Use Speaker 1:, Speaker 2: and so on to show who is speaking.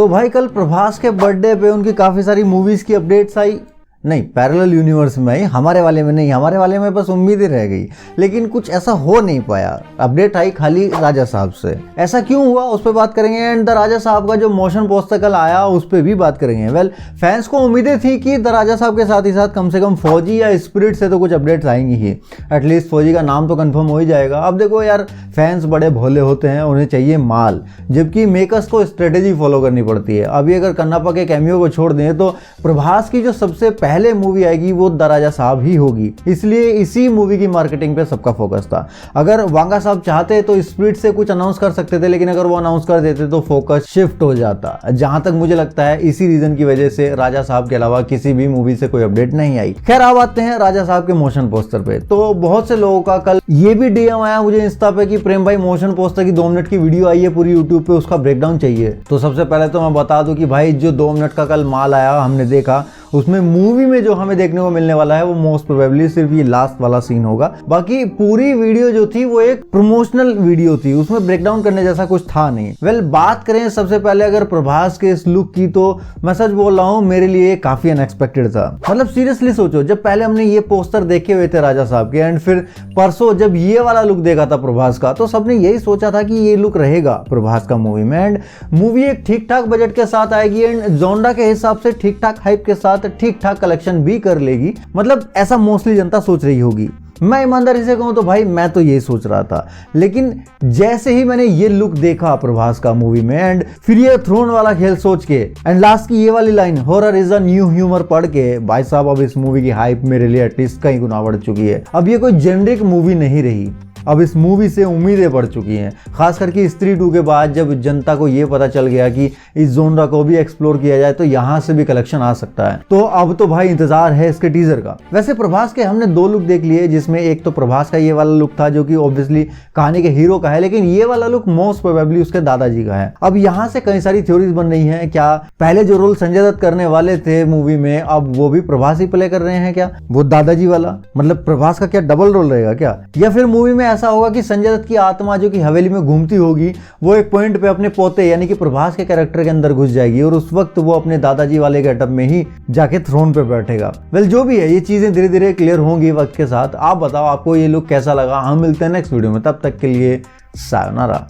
Speaker 1: तो भाई कल प्रभास के बर्थडे पे उनकी काफ़ी सारी मूवीज़ की अपडेट्स आई। नहीं, पैरेलल यूनिवर्स में आई, हमारे वाले में नहीं। हमारे वाले में बस उम्मीद ही रह गई, लेकिन कुछ ऐसा हो नहीं पाया। अपडेट आई खाली राजा साहब से। ऐसा क्यों हुआ उस पर बात करेंगे। एंड द राजा साहब का जो मोशन पोस्टर कल आया उस पर भी बात करेंगे। वेल, फैंस को उम्मीदें थी कि द राजा साहब के साथ ही साथ कम से कम फौजी या स्पिरिट से तो कुछ अपडेट्स आएंगी ही। एटलीस्ट फौजी का नाम तो कंफर्म हो ही जाएगा। अब देखो यार, फैंस बड़े भोले होते हैं, उन्हें चाहिए माल, जबकि मेकर्स को स्ट्रेटेजी फॉलो करनी पड़ती है। अभी अगर कन्नापा के कैमियो को छोड़ दें तो प्रभास की जो सबसे पहले मूवी आएगी वो द राजा साहब ही होगी, इसलिए इसी मूवी की मार्केटिंग पे सबका फोकस था। अगर वांगा साहब चाहते तो स्प्लिट से कुछ अनाउंस कर सकते थे, लेकिन अगर वो अनाउंस कर देते तो फोकस शिफ्ट हो जाता। जहां तक मुझे लगता है इसी रीजन की वजह से राजा साहब के अलावा किसी भी मूवी से कोई अपडेट नहीं आई। खैर, अब आते हैं राजा साहब के मोशन पोस्टर पे। तो बहुत से लोगों का कल ये भी डीएम आया मुझे इंस्टा पे कि प्रेम भाई, मोशन पोस्टर की 2 मिनट की वीडियो आई है पूरी यूट्यूब पे, उसका ब्रेकडाउन चाहिए। तो सबसे पहले तो मैं बता दूं कि भाई जो 2 मिनट का कल माल आया हमने देखा, उसमें मूवी में जो हमें देखने को मिलने वाला है वो मोस्ट प्रोबेबली सिर्फ ये लास्ट वाला सीन होगा। बाकी पूरी वीडियो जो थी वो एक प्रमोशनल वीडियो थी, उसमें ब्रेकडाउन करने जैसा कुछ था नहीं। वेल, बात करें सबसे पहले अगर प्रभास के इस लुक की, तो मैं सच बोल रहा हूँ, मेरे लिए काफी अनएक्सपेक्टेड था। मतलब सीरियसली सोचो, जब पहले हमने ये पोस्टर देखे हुए थे राजा साहब के, एंड फिर परसों जब ये वाला लुक देखा था प्रभास का, तो सबने यही सोचा था कि ये लुक रहेगा प्रभास का मूवी में। एंड मूवी एक ठीक ठाक बजट के साथ आएगी, एंड जोंडा के हिसाब से ठीक ठाक हाइप के साथ ठीक ठाक कलेक्शन भी कर लेगी। मतलब ऐसा मोस्टली जनता सोच रही होगी। मैं ईमानदारी से कहूं तो भाई मैं तो यही सोच रहा था, लेकिन जैसे ही मैंने ये लुक देखा प्रभास का मूवी में, एंड फिर ये थ्रोन वाला खेल सोच के, एंड लास्ट की ये वाली line horror is a new humour पढ़ के, भाई साहब अब इस मूवी की हाइप मेरे लिए एटलीस्ट कई गुना बढ़ चुकी है। अब ये कोई जेनरिक मूवी नहीं रही, अब इस मूवी से उम्मीदें बढ़ चुकी हैं। खास करके स्त्री 2 के बाद जब जनता को ये पता चल गया कि इस जोनरा को भी एक्सप्लोर किया जाए तो यहाँ से भी कलेक्शन आ सकता है, तो अब तो भाई इंतजार है इसके टीजर का। वैसे प्रभास के हमने 2 लुक देख लिए, जिसमें एक तो प्रभास का ये वाला लुक था जो कि ऑब्वियसली कहानी के हीरो का है, लेकिन ये वाला लुक मोस्ट प्रोबेबली उसके दादाजी का है। अब यहाँ से कई सारी थ्योरीज बन रही है, क्या पहले जो रोल संजय दत्त करने वाले थे मूवी में अब वो भी प्रभास ही प्ले कर रहे हैं क्या, वो दादाजी वाला? मतलब प्रभास का क्या डबल रोल रहेगा क्या? या फिर मूवी में ऐसा होगा कि संजय दत्त की आत्मा जो कि हवेली में घूमती होगी वो एक पॉइंट पे अपने पोते यानी कि प्रभास के कैरेक्टर के अंदर घुस जाएगी और उस वक्त वो अपने दादाजी वाले गेटअप में ही जाके थ्रोन पे बैठेगा। वेल, जो भी है ये चीजें धीरे धीरे क्लियर होंगी वक्त के साथ। आप बताओ आपको ये लुक कैसा लगा। हम मिलते हैं नेक्स्ट वीडियो में, तब तक के लिए सायोनारा।